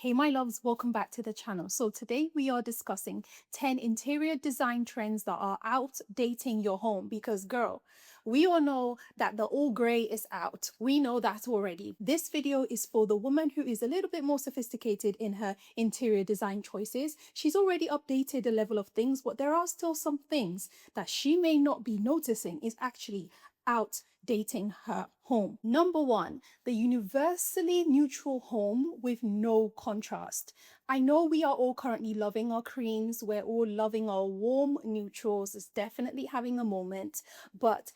Hey my loves, welcome back to the channel. So today we are discussing 10 interior design trends that are outdating your home because girl, we all know that the all grey is out. We know that already. This video is for the woman who is a little bit more sophisticated in her interior design choices. She's already updated the level of things, but there are still some things that she may not be noticing is actually outdating her home. Number one, the universally neutral home with no contrast. I know we are all currently loving our creams, we're all loving our warm neutrals, it's definitely having a moment, but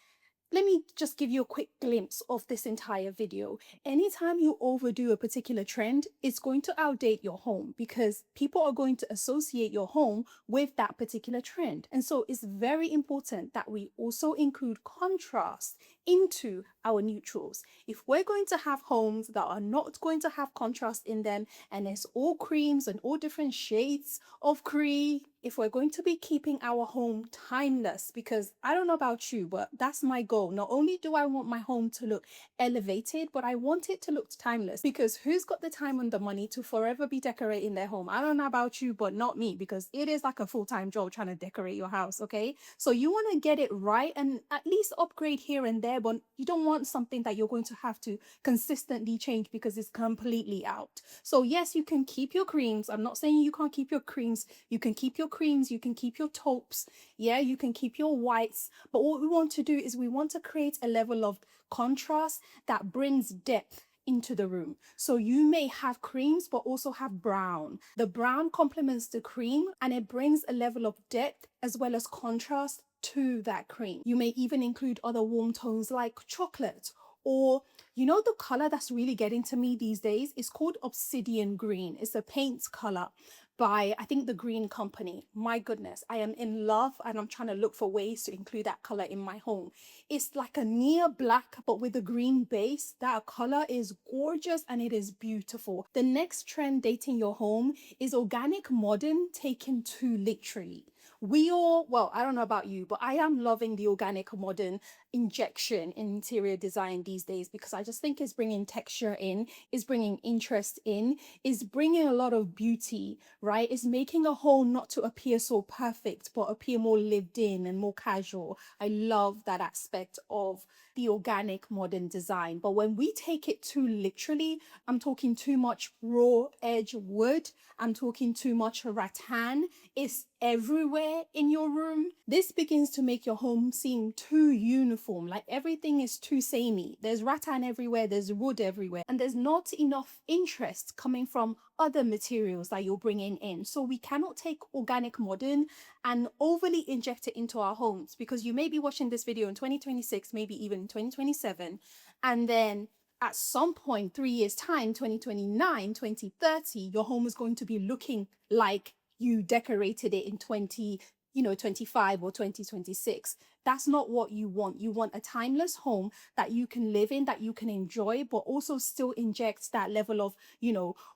let me just give you a quick glimpse of this entire video. Anytime you overdo a particular trend, it's going to outdate your home because people are going to associate your home with that particular trend. And so it's very important that we also include contrast into our neutrals. If we're going to have homes that are not going to have contrast in them and it's all creams and all different shades of cream, if we're going to be keeping our home timeless, because I don't know about you, but that's my goal. Not only do I want my home to look elevated, but I want it to look timeless, because who's got the time and the money to forever be decorating their home? I don't know about you, but not me, because it is like a full-time job trying to decorate your house, okay? So you want to get it right and at least upgrade here and there, but you don't want something that you're going to have to consistently change because it's completely out. So yes, you can keep your creams. I'm not saying you can't keep your creams. You can keep your creams, you can keep your taupes, yeah, you can keep your whites, but what we want to do is we want to create a level of contrast that brings depth into the room. So you may have creams but also have brown. The brown complements the cream and it brings a level of depth as well as contrast to that cream. You may even include other warm tones like chocolate, or you know, the color that's really getting to me these days is called obsidian green. It's a paint color by, I think, the Green Company. My goodness, I am in love and I'm trying to look for ways to include that color in my home. It's like a near black but with a green base. That color is gorgeous and it is beautiful. The next trend dating your home is organic modern taken too literally. We all, well, I don't know about you, but I am loving the organic modern injection in interior design these days because I just think it's bringing texture in, is bringing interest in, is bringing a lot of beauty, right? It's making a home not to appear so perfect, but appear more lived in and more casual. I love that aspect of the organic modern design. But when we take it too literally, I'm talking too much raw edge wood, I'm talking too much rattan, it's everywhere in your room. This begins to make your home seem too uniform, like everything is too samey. There's rattan everywhere, there's wood everywhere, and there's not enough interest coming from other materials that you're bringing in. So we cannot take organic modern and overly inject it into our homes, because you may be watching this video in 2026, maybe even in 2027, and then at some point, 3 years time, 2029, 2030, your home is going to be looking like you decorated it in 25 or 2026. That's not what you want. You want a timeless home that you can live in, that you can enjoy, but also still inject that level of,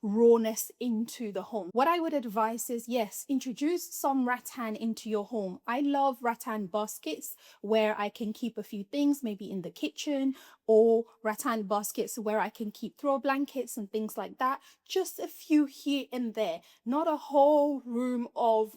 rawness into the home. What I would advise is, yes, introduce some rattan into your home. I love rattan baskets where I can keep a few things, maybe in the kitchen, or rattan baskets where I can keep throw blankets and things like that. Just a few here and there, not a whole room of,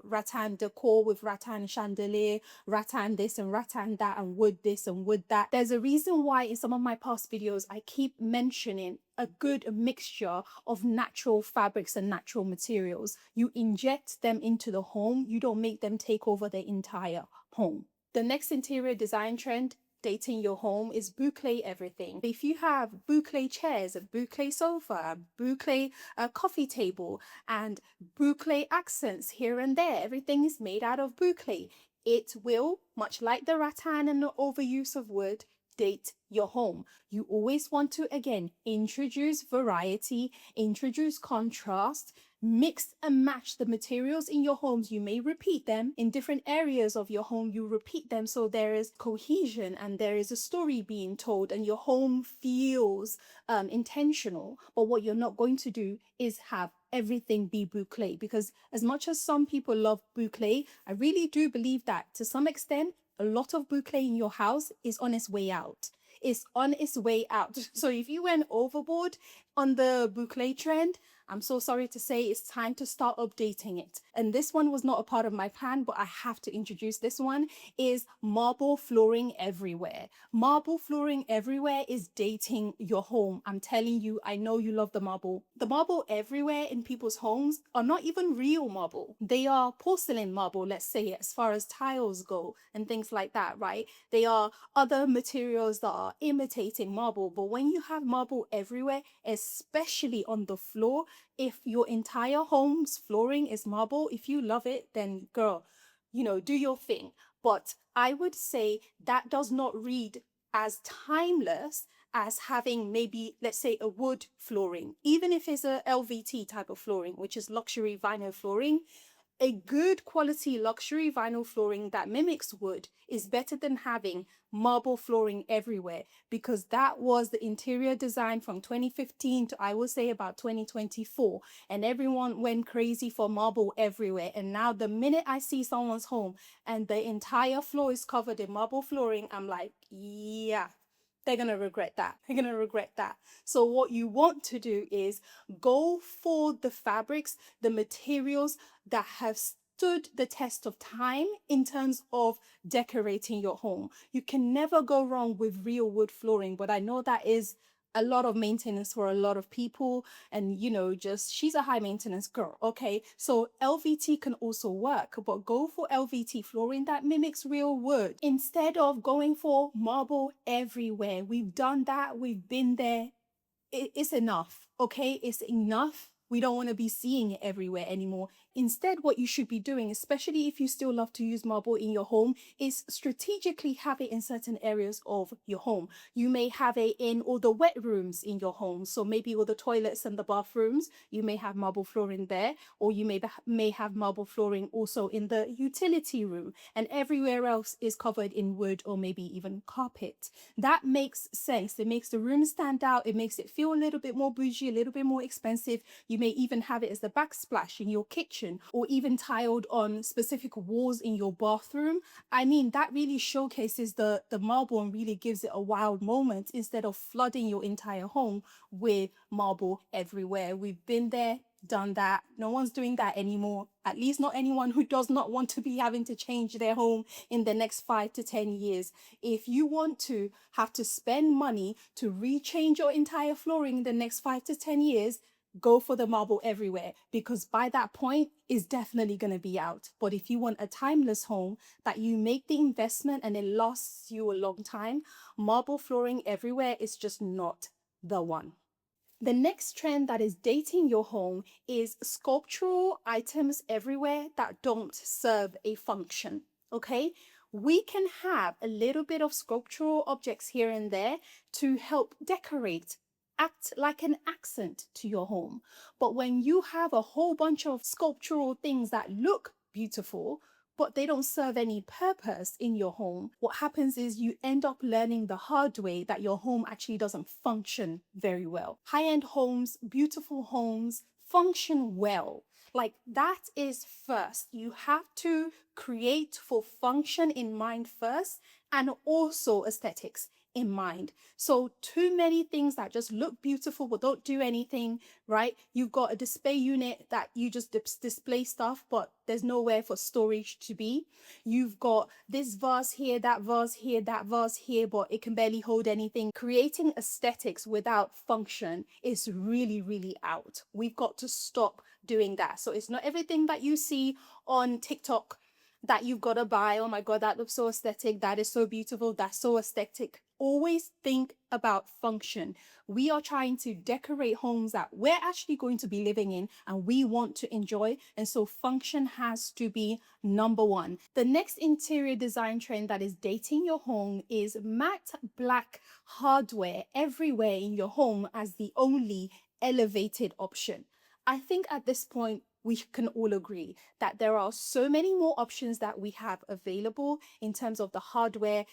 rattan decor with rattan chandelier, rattan this and rattan that, and wood this and wood that. There's a reason why in some of my past videos I keep mentioning a good mixture of natural fabrics and natural materials. You inject them into the home, you don't make them take over the entire home. The next interior design trend dating your home is boucle everything. If you have boucle chairs, a boucle sofa, a boucle coffee table, and boucle accents here and there, everything is made out of boucle. It will, much like the rattan and the overuse of wood, date your home. You always want to, again, introduce variety, introduce contrast, mix and match the materials in your homes. You may repeat them in different areas of your home. You repeat them so there is cohesion and there is a story being told and your home feels intentional. But what you're not going to do is have everything be boucle, because as much as some people love boucle, I really do believe that to some extent a lot of boucle in your house is on its way out. It's on its way out. So if you went overboard on the boucle trend, I'm so sorry to say it's time to start updating it. And this one was not a part of my plan, but I have to introduce this one, is marble flooring everywhere. Marble flooring everywhere is dating your home. I'm telling you, I know you love the marble. The marble everywhere in people's homes are not even real marble. They are porcelain marble, let's say, as far as tiles go and things like that, right? They are other materials that are imitating marble. But when you have marble everywhere, especially on the floor, if your entire home's flooring is marble, if you love it, then girl, do your thing. But I would say that does not read as timeless as having maybe, let's say, a wood flooring, even if it's a LVT type of flooring, which is luxury vinyl flooring. A good quality luxury vinyl flooring that mimics wood is better than having marble flooring everywhere, because that was the interior design from 2015 to, I would say, about 2024, and everyone went crazy for marble everywhere. And now the minute I see someone's home and the entire floor is covered in marble flooring, I'm like, yeah, they're going to regret that. They're going to regret that. So what you want to do is go for the fabrics, the materials that have stood the test of time in terms of decorating your home. You can never go wrong with real wood flooring, but I know that is a lot of maintenance for a lot of people, and just she's a high maintenance girl. Okay, so LVT can also work, but go for LVT flooring that mimics real wood instead of going for marble everywhere. We've done that, we've been there. It's enough. Okay, it's enough. We don't want to be seeing it everywhere anymore. Instead, what you should be doing, especially if you still love to use marble in your home, is strategically have it in certain areas of your home. You may have it in all the wet rooms in your home. So maybe all the toilets and the bathrooms, you may have marble flooring there, or you may have marble flooring also in the utility room, and everywhere else is covered in wood or maybe even carpet. That makes sense. It makes the room stand out. It makes it feel a little bit more bougie, a little bit more expensive. You may even have it as the backsplash in your kitchen, or even tiled on specific walls in your bathroom. I mean, that really showcases the marble and really gives it a wild moment instead of flooding your entire home with marble everywhere. We've been there, done that. No one's doing that anymore. At least not anyone who does not want to be having to change their home in the next 5 to 10 years. If you want to have to spend money to rechange your entire flooring in the next 5 to 10 years, go for the marble everywhere, because by that point it's definitely going to be out. But if you want a timeless home that you make the investment and it lasts you a long time, marble flooring everywhere is just not the one. The next trend that is dating your home is sculptural items everywhere that don't serve a function. Okay, we can have a little bit of sculptural objects here and there to help decorate, act like an accent to your home. But when you have a whole bunch of sculptural things that look beautiful, but they don't serve any purpose in your home, what happens is you end up learning the hard way that your home actually doesn't function very well. High-end homes, beautiful homes function well. Like, that is first. You have to create for function in mind first, and also aesthetics in mind. So too many things that just look beautiful but don't do anything, right? You've got a display unit that you just display stuff, but there's nowhere for storage to be. You've got this vase here, that vase here, that vase here, but it can barely hold anything. Creating aesthetics without function is really, really out. We've got to stop doing that. So it's not everything that you see on TikTok that you've got to buy. Oh my God, that looks so aesthetic. That is so beautiful. That's so aesthetic. Always think about function. We are trying to decorate homes that we're actually going to be living in and we want to enjoy. And so function has to be number one. The next interior design trend that is dating your home is matte black hardware everywhere in your home as the only elevated option. I think at this point, we can all agree that there are so many more options that we have available in terms of the hardware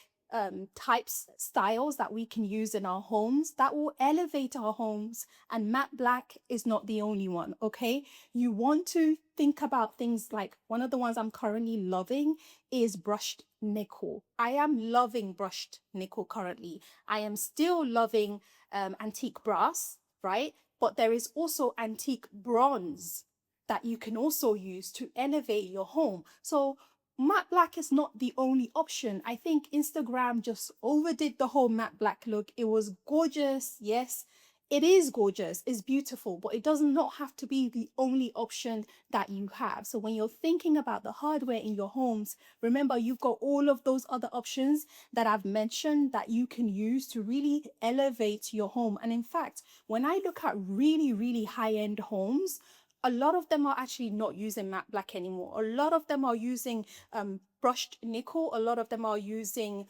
types, styles that we can use in our homes that will elevate our homes. And matte black is not the only one, okay? You want to think about things like, one of the ones I'm currently loving is brushed nickel. I am loving brushed nickel currently. I am still loving antique brass, right? but there is also antique bronze that you can also use to elevate your home. So matte black is not the only option. I think Instagram just overdid the whole matte black look. It was gorgeous, yes. It is gorgeous, it's beautiful, but it does not have to be the only option that you have. So when you're thinking about the hardware in your homes, remember you've got all of those other options that I've mentioned that you can use to really elevate your home. And in fact, when I look at really, really high-end homes, a lot of them are actually not using matte black anymore. A lot of them are using brushed nickel. A lot of them are using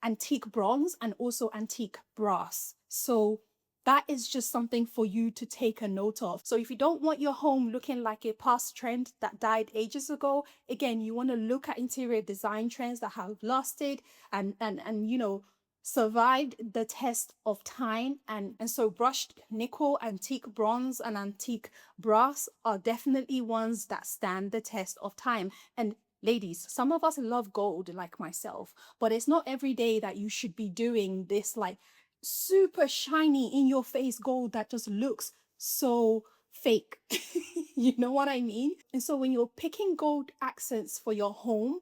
antique bronze and also antique brass. So that is just something for you to take a note of. So if you don't want your home looking like a past trend that died ages ago, again, you want to look at interior design trends that have lasted and you know, survived the test of time. And so brushed nickel, antique bronze, and antique brass are definitely ones that stand the test of time. And ladies, some of us love gold like myself, but it's not every day that you should be doing this like super shiny in your face gold that just looks so fake. You know what I mean? And so when you're picking gold accents for your home,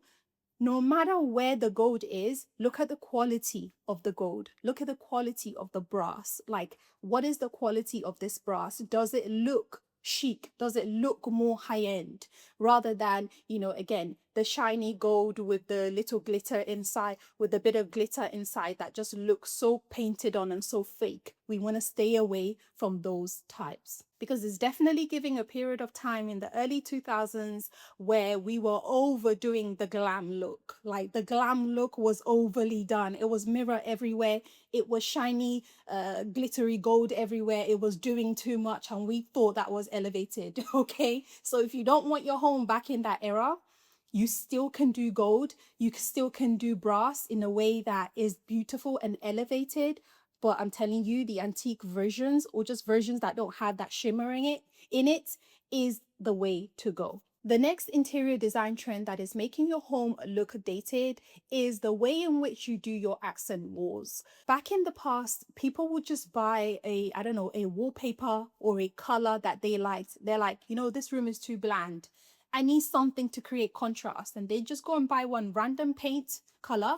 no matter where the gold is, look at the quality of the gold. Look at the quality of the brass. Like, what is the quality of this brass? Does it look chic? Does it look more high end? Rather than, you know, again, the shiny gold with the little glitter inside, with a bit of glitter inside that just looks so painted on and so fake. We want to stay away from those types because it's definitely giving a period of time in the early 2000s where we were overdoing the glam look. Like the glam look was overly done. It was mirror everywhere. It was shiny, glittery gold everywhere. It was doing too much and we thought that was elevated. Okay. So if you don't want your home back in that era, you still can do gold. You still can do brass in a way that is beautiful and elevated. But I'm telling you, the antique versions or just versions that don't have that shimmering in it is the way to go. The next interior design trend that is making your home look dated is the way in which you do your accent walls. Back in the past, people would just buy a, I don't know, a wallpaper or a color that they liked. They're like, you know, this room is too bland. I need something to create contrast. And they just go and buy one random paint color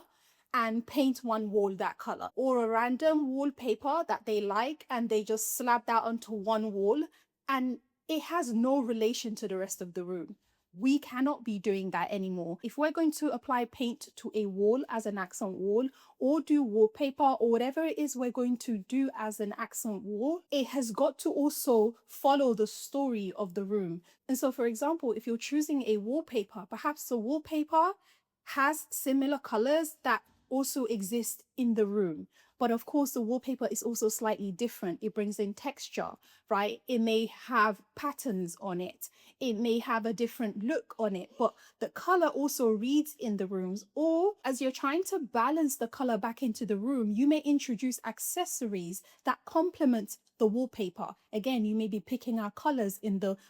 and paint one wall that color, or a random wallpaper that they like and they just slap that onto one wall and it has no relation to the rest of the room. We cannot be doing that anymore. If we're going to apply paint to a wall as an accent wall or do wallpaper or whatever it is we're going to do as an accent wall, it has got to also follow the story of the room. And so, for example, if you're choosing a wallpaper, perhaps the wallpaper has similar colors that also exist in the room. But of course, the wallpaper is also slightly different. It brings in texture, right? It may have patterns on it. It may have a different look on it, but the color also reads in the rooms. Or as you're trying to balance the color back into the room, you may introduce accessories that complement the wallpaper. Again, you may be picking out colors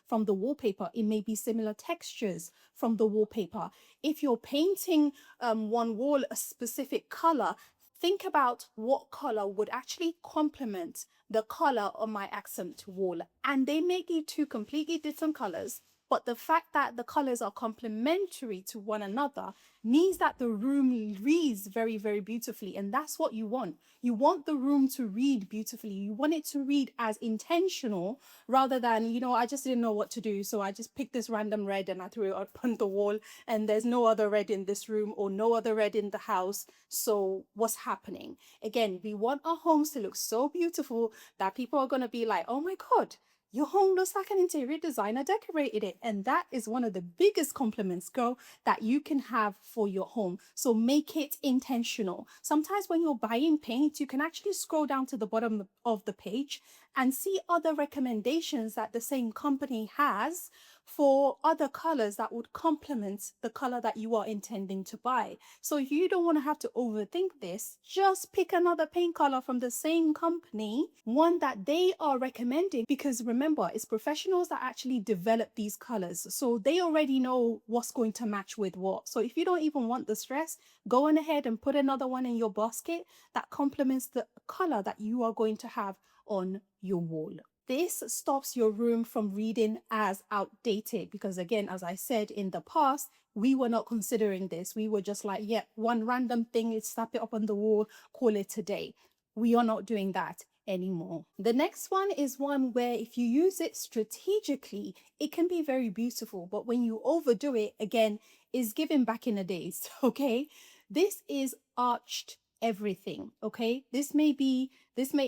from the wallpaper. It may be similar textures from the wallpaper. If you're painting one wall a specific color, think about what color would actually complement the color on my accent wall. And they may be two completely different colors, but the fact that the colors are complementary to one another means that the room reads very, very beautifully. And that's what you want. You want the room to read beautifully. You want it to read as intentional rather than, you know, I just didn't know what to do. So I just picked this random red and I threw it up on the wall and there's no other red in this room or no other red in the house. So what's happening? Again, we want our homes to look so beautiful that people are going to be like, oh my God, your home looks like an interior designer decorated it. And that is one of the biggest compliments, girl, that you can have for your home. So make it intentional. Sometimes when you're buying paint, you can actually scroll down to the bottom of the page and see other recommendations that the same company has for other colors that would complement the color that you are intending to buy. So if you don't want to have to overthink this, just pick another paint color from the same company, one that they are recommending, because remember, it's professionals that actually develop these colors. So they already know what's going to match with what. So if you don't even want the stress, go on ahead and put another one in your basket that complements the color that you are going to have on your wall. This stops your room from reading as outdated because, again, as I said in the past, we were not considering this. We were just like, yeah, one random thing, let's slap it up on the wall, call it a day. We are not doing that anymore. The next one is one where if you use it strategically, it can be very beautiful, but when you overdo it, again, is given back in the days, okay? This is arched everything, okay? This may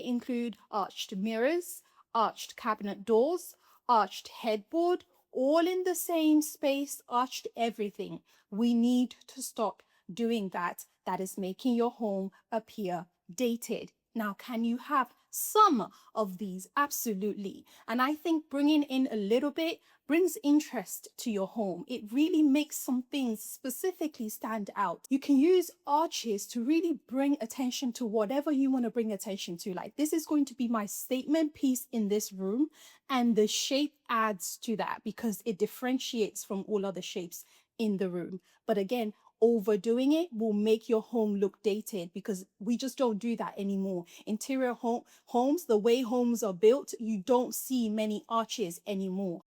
include arched mirrors, arched cabinet doors, arched headboard, all in the same space, arched everything. We need to stop doing that. That is making your home appear dated. Now, can you have some of these? Absolutely. And I think bringing in a little bit brings interest to your home. It really makes some things specifically stand out. You can use arches to really bring attention to whatever you want to bring attention to. Like, this is going to be my statement piece in this room, and the shape adds to that because it differentiates from all other shapes in the room. But again, overdoing it will make your home look dated because we just don't do that anymore. Interior homes, the way homes are built, you don't see many arches anymore.